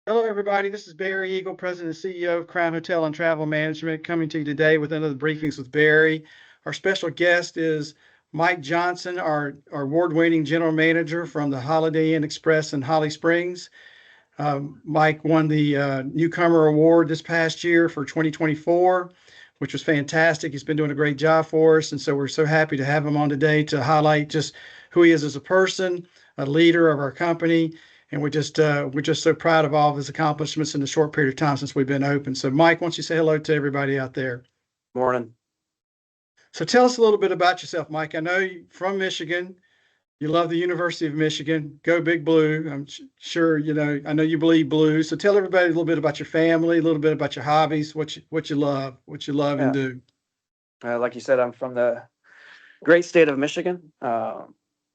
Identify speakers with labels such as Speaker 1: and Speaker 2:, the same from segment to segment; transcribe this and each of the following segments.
Speaker 1: Hello, everybody. This is Barry Eagle, President and CEO of Crown Hotel and Travel Management, coming to you today with another Briefings with Barry. Our special guest is Mike Johnson, our award-winning general manager from the Holiday Inn Express in Holly Springs. Mike won the Newcomer Award this past year for 2024, which was fantastic. He's been doing a great job for us, and so we're so happy to have him on today to highlight just who he is as a person, a leader of our company, and we're just so proud of all of his accomplishments in the short period of time since we've been open. So, Mike, why don't you say hello to everybody out there?
Speaker 2: Morning.
Speaker 1: So, tell us a little bit about yourself, Mike. I know you're from Michigan. You love the University of Michigan. Go Big Blue. I'm sure you know. I know you believe blue. So tell everybody a little bit about your family, a little bit about your hobbies, what you love and
Speaker 2: Yeah,
Speaker 1: do.
Speaker 2: like you said, I'm from the great state of Michigan.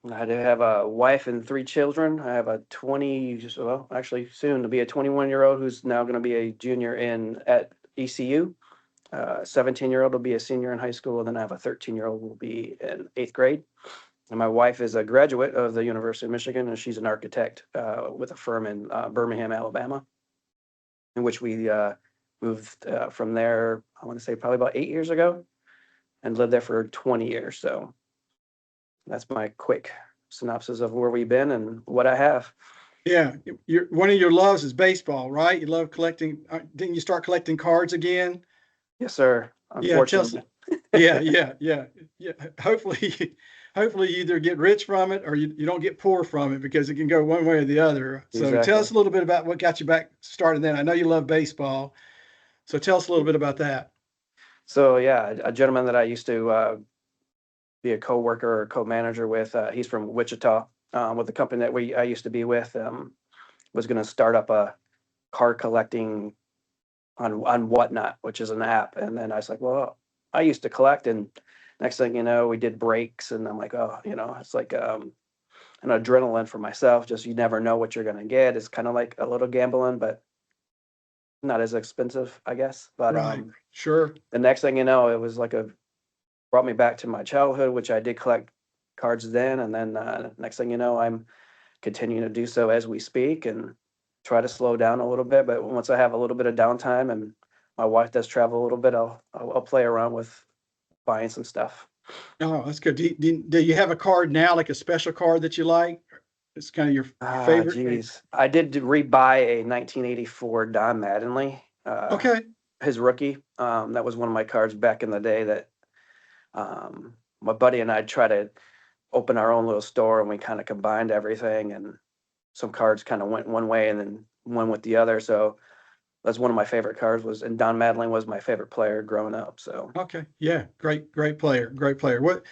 Speaker 2: I do have a wife and three children. I have a 20, well, actually soon to be a 21-year-old who's now going to be a junior in at ECU. 17-year-old will be a senior in high school, and then I have a 13-year-old will be in eighth grade. And my wife is a graduate of the University of Michigan, and she's an architect with a firm in Birmingham, Alabama, in which we moved from there, I want to say probably about 8 years ago, and lived there for 20 years. So that's my quick synopsis of where we've been and what I have.
Speaker 1: Yeah, one of your loves is baseball, right? You love collecting. Didn't you start collecting cards again?
Speaker 2: Yes, sir.
Speaker 1: Yeah, tell us.
Speaker 2: Unfortunately.
Speaker 1: Yeah. Hopefully, hopefully you either get rich from it or you don't get poor from it because it can go one way or the other. So tell us
Speaker 2: Exactly.
Speaker 1: a little bit about what got you back started then. I know you love baseball. So tell us a little bit about that.
Speaker 2: So yeah, a gentleman that I used to be a co-worker or co-manager with, he's from Wichita, with the company that I used to be with, was going to start up a card collecting on Whatnot, which is an app. And then I was like, well, I used to collect, and next thing you know, we did breaks, and I'm like, oh, it's like an adrenaline for myself. Just you never know what you're gonna get. It's kind of like a little gambling, but not as expensive, I guess. But
Speaker 1: Right. Sure.
Speaker 2: the next thing you know, it was like a brought me back to my childhood, which I did collect cards then, and then next thing you know, I'm continuing to do so as we speak and try to slow down a little bit. But once I have a little bit of downtime and my wife does travel a little bit, I'll play around with buying some stuff.
Speaker 1: Oh, that's good. Do you have a card now, like a special card that you like? It's kind of your
Speaker 2: Ah,
Speaker 1: favorite.
Speaker 2: geez. I did rebuy a 1984 Don Mattingly,
Speaker 1: Okay.
Speaker 2: his rookie. That was one of my cards back in the day that my buddy and I tried to open our own little store, and we kind of combined everything, and some cards kind of went one way and then one with the other. So that's one of my favorite cards was, and Don Mattingly was my favorite player growing up. So
Speaker 1: Okay. Yeah. Great player. Great player.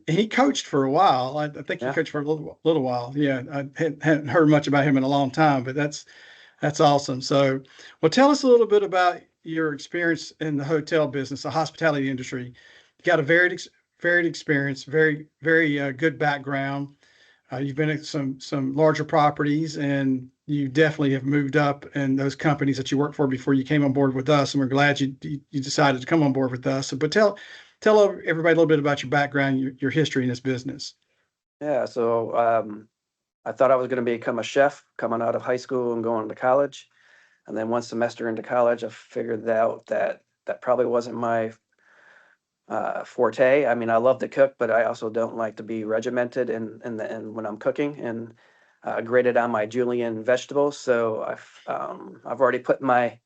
Speaker 1: He coached for a while. I think he
Speaker 2: yeah.
Speaker 1: coached for a little while. Yeah. I hadn't heard much about him in a long time, but that's awesome. So, well, tell us a little bit about your experience in the hotel business, the hospitality industry. You got a varied experience, very good background. You've been at some larger properties, and you definitely have moved up in those companies that you worked for before you came on board with us. And we're glad you decided to come on board with us. So, but tell everybody a little bit about your background, your history in this business.
Speaker 2: Yeah. So I thought I was going to become a chef coming out of high school and going to college. And then one semester into college, I figured out that that probably wasn't my forte. I mean, I love to cook, but I also don't like to be regimented in when I'm cooking and graded on my julienne vegetables. So I've already put my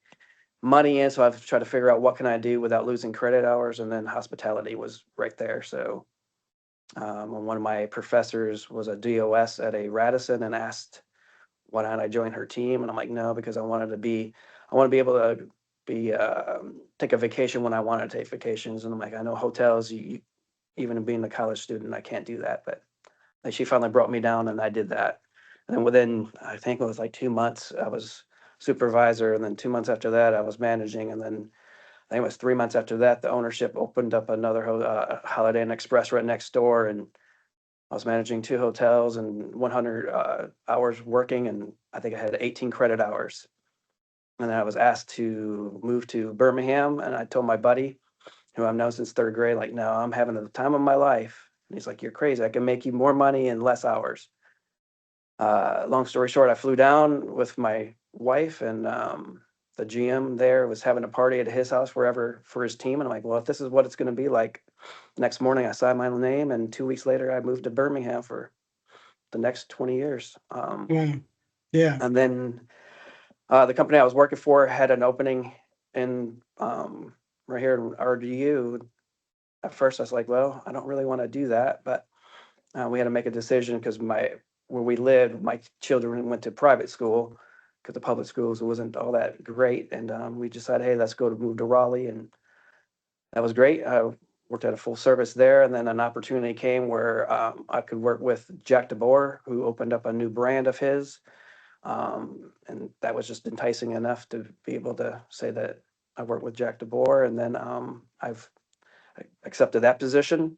Speaker 2: money in, so I've tried to figure out what can I do without losing credit hours, and then hospitality was right there. So one of my professors was a DOS at a Radisson and asked why not I join her team, and I'm like, no, because I want to be able to be take a vacation when I want to take vacations. And I'm like, I know hotels, even being a college student, I can't do that. But like, she finally brought me down, and I did that. And then within, I think it was like 2 months, I was supervisor, and then 2 months after that, I was managing, and then I think it was 3 months after that, the ownership opened up another Holiday Inn Express right next door, and I was managing two hotels and 100 hours working, and I think I had 18 credit hours. And then I was asked to move to Birmingham, and I told my buddy, who I've known since third grade, like, no, I'm having the time of my life. And he's like, you're crazy. I can make you more money in less hours. Long story short, I flew down with my wife, and the GM there was having a party at his house wherever for his team. And I'm like, well, if this is what it's going to be like, next morning I signed my name, and 2 weeks later I moved to Birmingham for the next 20 years.
Speaker 1: Yeah. Yeah.
Speaker 2: And then the company I was working for had an opening in right here in RDU. At first, I was like, well, I don't really want to do that, but we had to make a decision because where we lived, my children went to private school because the public schools wasn't all that great, and we decided, hey, let's move to Raleigh, and that was great. I worked at a full service there, and then an opportunity came where I could work with Jack DeBoer, who opened up a new brand of his. And that was just enticing enough to be able to say that I worked with Jack DeBoer, and then I've accepted that position.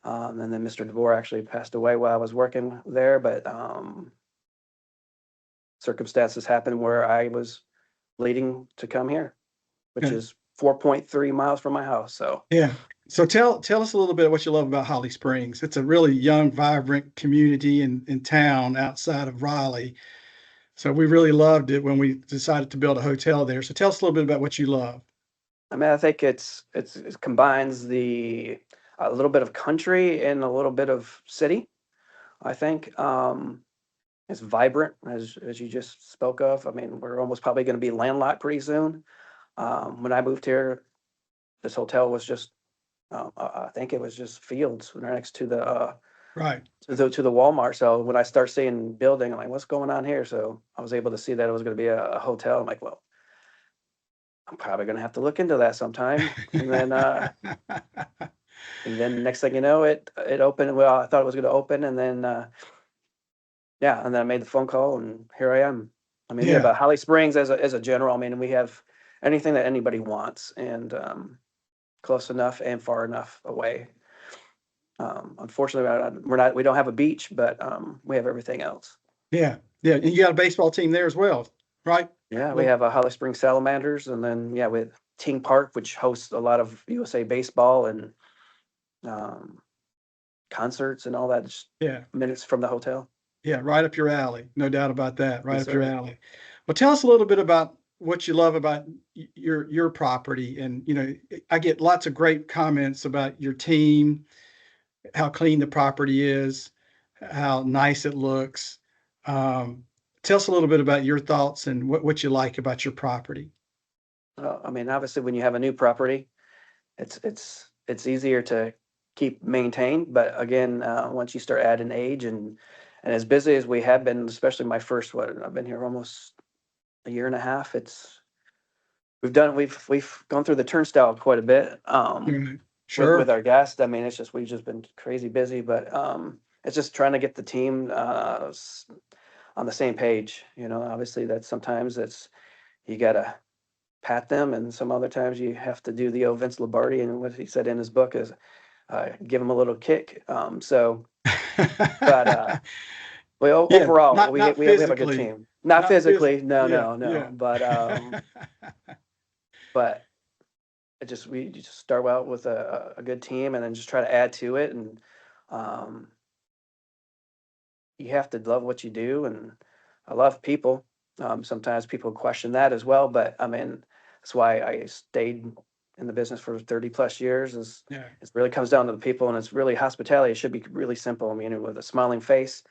Speaker 2: And then Mr. DeBoer actually passed away while I was working there, but circumstances happened where I was leading to come here, which
Speaker 1: Good.
Speaker 2: is 4.3 miles from my house. So
Speaker 1: Yeah. So tell us a little bit what you love about Holly Springs. It's a really young, vibrant community in town outside of Raleigh. So we really loved it when we decided to build a hotel there. So tell us a little bit about what you love.
Speaker 2: I mean, I think it combines a little bit of country and a little bit of city. I think it's vibrant, as you just spoke of. I mean, we're almost probably going to be landlocked pretty soon. When I moved here, this hotel was just I think it was just fields right next to the
Speaker 1: Right.
Speaker 2: to the Walmart. So when I start seeing building, I'm like, what's going on here? So I was able to see that it was going to be a hotel. I'm like, well, I'm probably going to have to look into that sometime. And then next thing you know, it opened. Well, I thought it was going to open, and then yeah, and then I made the phone call, and here I am. I mean, yeah,
Speaker 1: Yeah.
Speaker 2: but Holly Springs as a general, I mean, we have anything that anybody wants, and close enough and far enough away. Unfortunately, we don't have a beach, but we have everything else.
Speaker 1: Yeah. Yeah. And you got a baseball team there as well, right?
Speaker 2: Yeah, we
Speaker 1: Well,
Speaker 2: have a Holly Springs Salamanders, and then yeah, with Ting Park, which hosts a lot of USA baseball and um, concerts and all that. Just
Speaker 1: yeah.
Speaker 2: minutes from the hotel.
Speaker 1: Yeah. Right up your alley. No doubt about that. Right
Speaker 2: Yes,
Speaker 1: up your
Speaker 2: sir.
Speaker 1: alley. Well, tell us a little bit about what you love about your property. And, I get lots of great comments about your team, how clean the property is, how nice it looks. Um, Tell us a little bit about your thoughts and what you like about your property.
Speaker 2: I mean, obviously, when you have a new property, it's easier to keep maintained. But again, once you start adding age and as busy as we have been, especially my first I've been here almost a year and a half. We've gone through the turnstile quite a bit
Speaker 1: Mhm.
Speaker 2: with
Speaker 1: Sure.
Speaker 2: our guests. I mean, we've just been crazy busy, but it's just trying to get the team on the same page. Obviously, sometimes it's you gotta pat them, and some other times you have to do the old Vince Lombardi, and what he said in his book is give them a little kick. But well,
Speaker 1: Yeah,
Speaker 2: overall,
Speaker 1: not
Speaker 2: we have a good
Speaker 1: physically,
Speaker 2: team. Not
Speaker 1: not
Speaker 2: physically,
Speaker 1: physically.
Speaker 2: no,
Speaker 1: Yeah,
Speaker 2: no,
Speaker 1: yeah.
Speaker 2: no. But we just start out with a good team, and then just try to add to it, and um, you have to love what you do, and I love people. Sometimes people question that as well, but I mean, that's why I stayed in the business for 30 plus years.
Speaker 1: Yeah,
Speaker 2: It really comes down to the people, and it's really hospitality. It should be really simple. I mean, with a smiling face,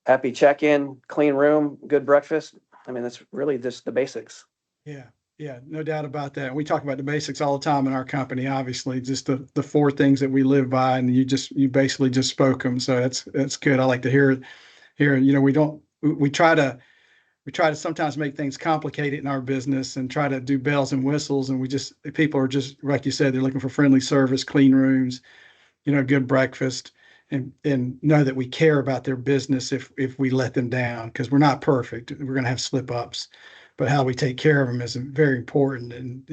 Speaker 2: happy check-in, clean room, good breakfast. I mean, that's really just the basics.
Speaker 1: yeah, yeah, no doubt about that. We talk about the basics all the time in our company, obviously, just the four things that we live by, and you basically just spoke them. So that's good. I like to hear, we don't we try to sometimes make things complicated in our business and try to do bells and whistles, and people are just like you said, they're looking for friendly service, clean rooms, good breakfast, and know that we care about their business if we let them down, because we're not perfect. We're going to have slip ups, but how we take care of them is very important. And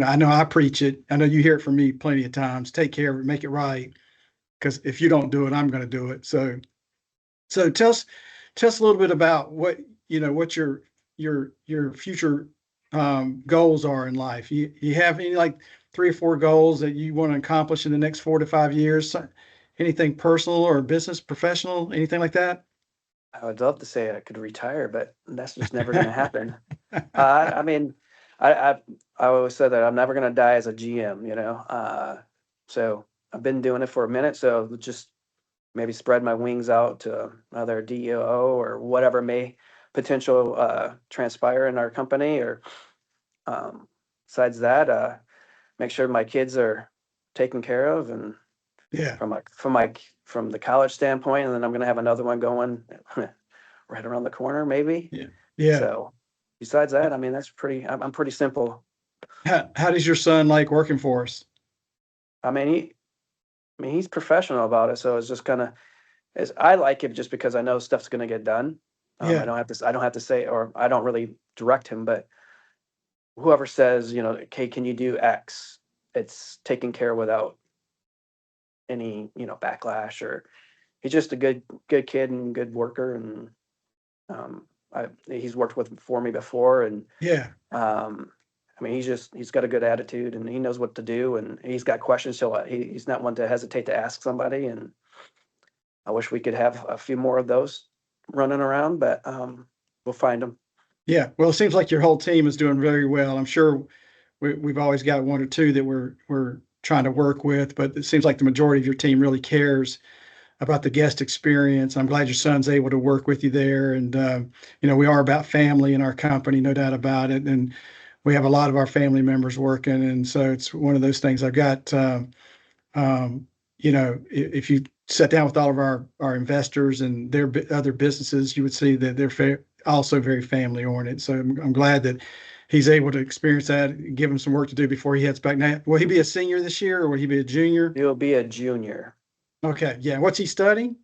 Speaker 1: I know I preach it. I know you hear it from me plenty of times. Take care of it, make it right, because if you don't do it, I'm going to do it. So tell us a little bit about what your future goals are in life. You have any like 3 or 4 goals that you want to accomplish in the next 4 to 5 years? Anything personal or business, professional, anything like that?
Speaker 2: I would love to say I could retire, but that's just never going to happen. I mean, I always said that I'm never going to die as a GM, you know. So I've been doing it for a minute, so just maybe spread my wings out to another DEO or whatever may potential transpire in our company. Or um, besides that, make sure my kids are taken care of, and
Speaker 1: Yeah,
Speaker 2: from the college standpoint, and then I'm going to have another one going right around the corner, maybe.
Speaker 1: yeah, yeah.
Speaker 2: So besides that, I mean, that's pretty. I'm pretty simple.
Speaker 1: How does your son like working for us?
Speaker 2: I mean, he's professional about it, so it's just kind of. I like it just because I know stuff's going to get done. I
Speaker 1: Yeah,
Speaker 2: don't have to. I don't have to say, or I don't really direct him, but whoever says, okay, can you do X? It's taken care without any, backlash. Or he's just a good kid and good worker, and he's worked with for me before, and
Speaker 1: yeah,
Speaker 2: um, I mean, he's got a good attitude, and he knows what to do, and he's got questions. He's not one to hesitate to ask somebody, and I wish we could have a few more of those running around, but we'll find them.
Speaker 1: yeah. Well, it seems like your whole team is doing very well. I'm sure we've always got one or two that we're trying to work with, but it seems like the majority of your team really cares about the guest experience. I'm glad your son's able to work with you there. And, we are about family in our company, no doubt about it. And we have a lot of our family members working. And so it's one of those things I've got, if you sat down with all of our investors and their other businesses, you would see that they're also very family oriented. So I'm glad that he's able to experience that and give him some work to do before he heads back. Now, will he be a senior this year or will he be a junior?
Speaker 2: He'll be a junior.
Speaker 1: Okay. Yeah. What's he studying?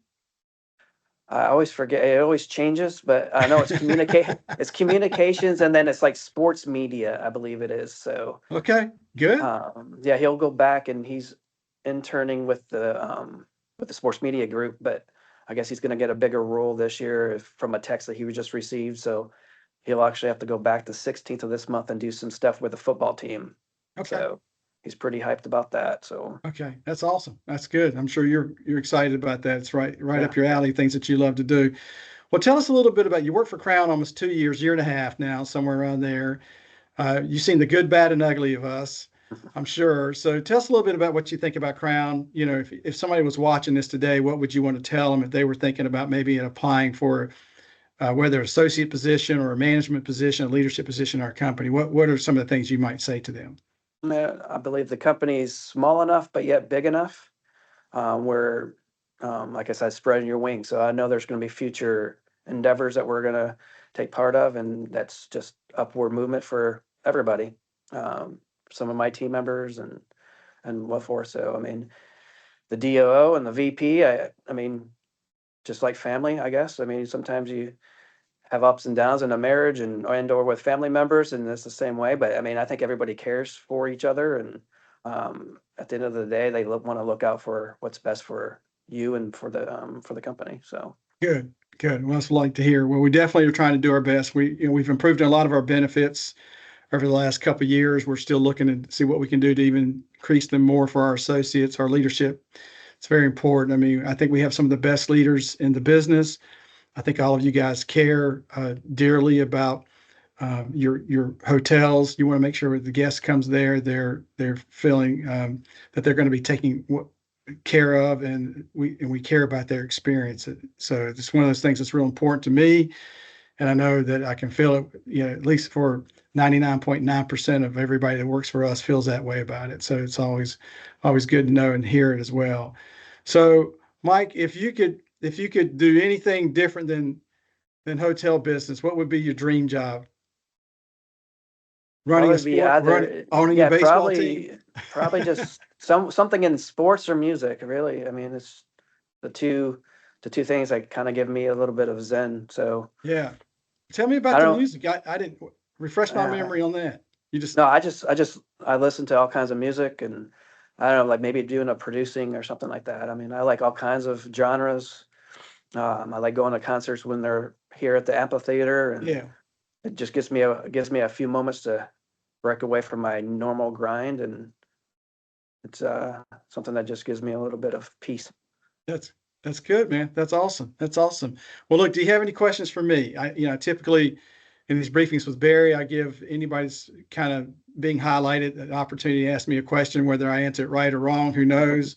Speaker 2: I always forget. It always changes, but I know it's communicate. It's communications, and then it's like sports media, I believe it is. So,
Speaker 1: Okay. Good.
Speaker 2: yeah, he'll go back, and he's interning with the sports media group. But I guess he's going to get a bigger role this year from a text that he just received. So he'll actually have to go back the 16th of this month and do some stuff with the football team.
Speaker 1: Okay.
Speaker 2: So he's pretty hyped about that. So
Speaker 1: Okay. That's awesome. That's good. I'm sure you're excited about that. It's right
Speaker 2: yeah,
Speaker 1: up your alley, things that you love to do. Well, tell us a little bit about you worked for Crown almost 2 years, year and a half now, somewhere around there. You've seen the good, bad, and ugly of us, I'm sure. So tell us a little bit about what you think about Crown. If somebody was watching this today, what would you want to tell them if they were thinking about maybe applying for whether an associate position or a management position, a leadership position in our company? What are some of the things you might say to them?
Speaker 2: I believe the company is small enough, but yet big enough where, like I said, spreading your wings. So I know there's going to be future endeavors that we're going to take part of, and that's just upward movement for everybody. Um, some of my team members and what for. So I mean, the DOO and the VP. I mean, just like family, I guess. I mean, sometimes you have ups and downs in a marriage and or with family members, and it's the same way. But I mean, I think everybody cares for each other, and at the end of the day, they want to look out for what's best for you and for the company. So
Speaker 1: Good, good. Well, that's what I like to hear. Well, we definitely are trying to do our best. We've improved on a lot of our benefits over the last couple of years. We're still looking to see what we can do to even increase them more for our associates, our leadership. It's very important. I mean, I think we have some of the best leaders in the business. I think all of you guys care dearly about your hotels. You want to make sure the guest comes there, they're feeling that they're going to be taken care of, and we care about their experience. So it's one of those things that's real important to me, and I know that I can feel it. At least for 99.9% of everybody that works for us feels that way about it. So it's always good to know and hear it as well. So, Mike, if you could do anything different than hotel business, what would be your dream job? Running a
Speaker 2: probably be
Speaker 1: sport,
Speaker 2: either
Speaker 1: owning a
Speaker 2: yeah,
Speaker 1: baseball team?
Speaker 2: probably just something in sports or music. Really, I mean, it's the two the two things that kind of give me a little bit of zen. So
Speaker 1: Yeah. Tell me
Speaker 2: I
Speaker 1: about the
Speaker 2: don't.
Speaker 1: music. I didn't refresh my
Speaker 2: Uh,
Speaker 1: memory on that. You just
Speaker 2: No, I listen to all kinds of music, and I don't know, like maybe doing a producing or something like that. I mean, I like all kinds of genres. I like going to concerts when they're here at the amphitheater, and
Speaker 1: yeah.
Speaker 2: it just gives me a few moments to break away from my normal grind, and it's something that just gives me a little bit of peace.
Speaker 1: That's That's good, man. That's awesome. That's awesome. Well, look, do you have any questions for me? Typically in these briefings with Barry, I give anybody's kind of being highlighted an opportunity to ask me a question, whether I answer it right or wrong, who knows?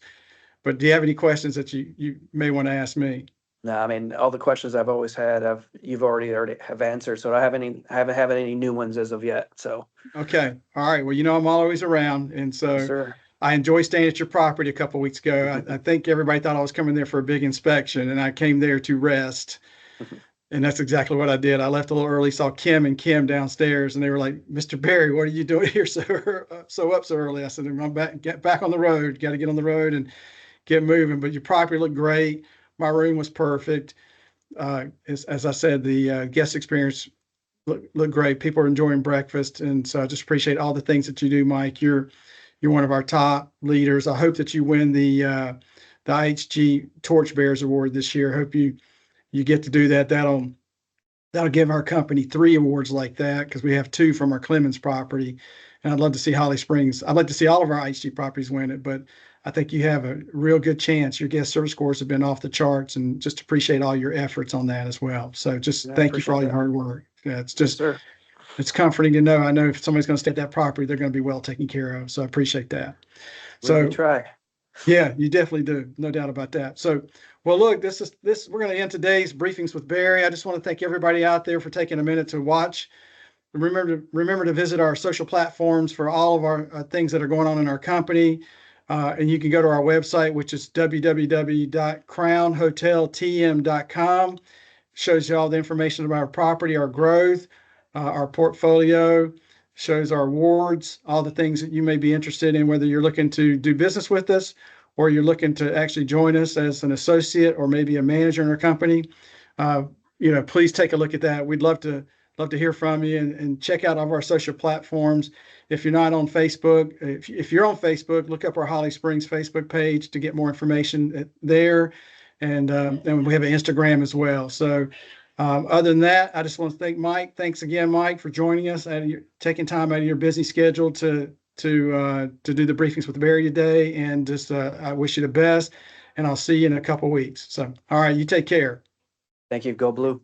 Speaker 1: But do you have any questions that you may want to ask me?
Speaker 2: No, I mean, all the questions I've always had, you've already have answered. So I haven't had any new ones as of yet. So,
Speaker 1: Okay. All right. Well, I'm always around. And
Speaker 2: yes,
Speaker 1: so
Speaker 2: sir.
Speaker 1: I enjoyed staying at your property a couple of weeks ago. I think everybody thought I was coming there for a big inspection, and I came there to rest. And that's exactly what I did. I left a little early, saw Kim and Kim downstairs, and they were like, "Mr. Barry, what are you doing here so up so early?" I said, "I'm back, get back on the road. Got to get on the road and get moving." But your property looked great. My room was perfect. As I said, the guest experience looked great. People are enjoying breakfast, and so I just appreciate all the things that you do, Mike. You're one of our top leaders. I hope that you win the IHG Torchbearers Award this year. I hope you get to do that. That'll give our company 3 awards like that, because we have 2 from our Clemens property. And I'd love to see Holly Springs. I'd like to see all of our IHG properties win it, but I think you have a real good chance. Your guest service scores have been off the charts, and just appreciate all your efforts on that as well. So just
Speaker 2: Yeah, I
Speaker 1: thank you for
Speaker 2: appreciate
Speaker 1: all your
Speaker 2: that.
Speaker 1: hard work. Yeah, it's
Speaker 2: Yes,
Speaker 1: just,
Speaker 2: sir.
Speaker 1: it's comforting to know. I know if somebody's going to stay at that property, they're going to be well taken care of. So I appreciate that.
Speaker 2: We
Speaker 1: So
Speaker 2: try.
Speaker 1: yeah, you definitely do. No doubt about that. So, well, look, we're going to end today's briefings with Barry. I just want to thank everybody out there for taking a minute to watch. Remember to visit our social platforms for all of our things that are going on in our company. And you can go to our website, which is www.crownhoteltm.com. Shows you all the information about our property, our growth, our portfolio, shows our awards, all the things that you may be interested in, whether you're looking to do business with us or you're looking to actually join us as an associate or maybe a manager in our company. Please take a look at that. We'd love to hear from you, and check out all of our social platforms. If you're not on Facebook, if you're on Facebook, look up our Holly Springs Facebook page to get more information there. And we have an Instagram as well. So other than that, I just want to thank Mike. Thanks again, Mike, for joining us and taking time out of your busy schedule to do the briefings with Barry today. And just I wish you the best, and I'll see you in a couple weeks. So, all right, you take care.
Speaker 2: Thank you. Go Blue.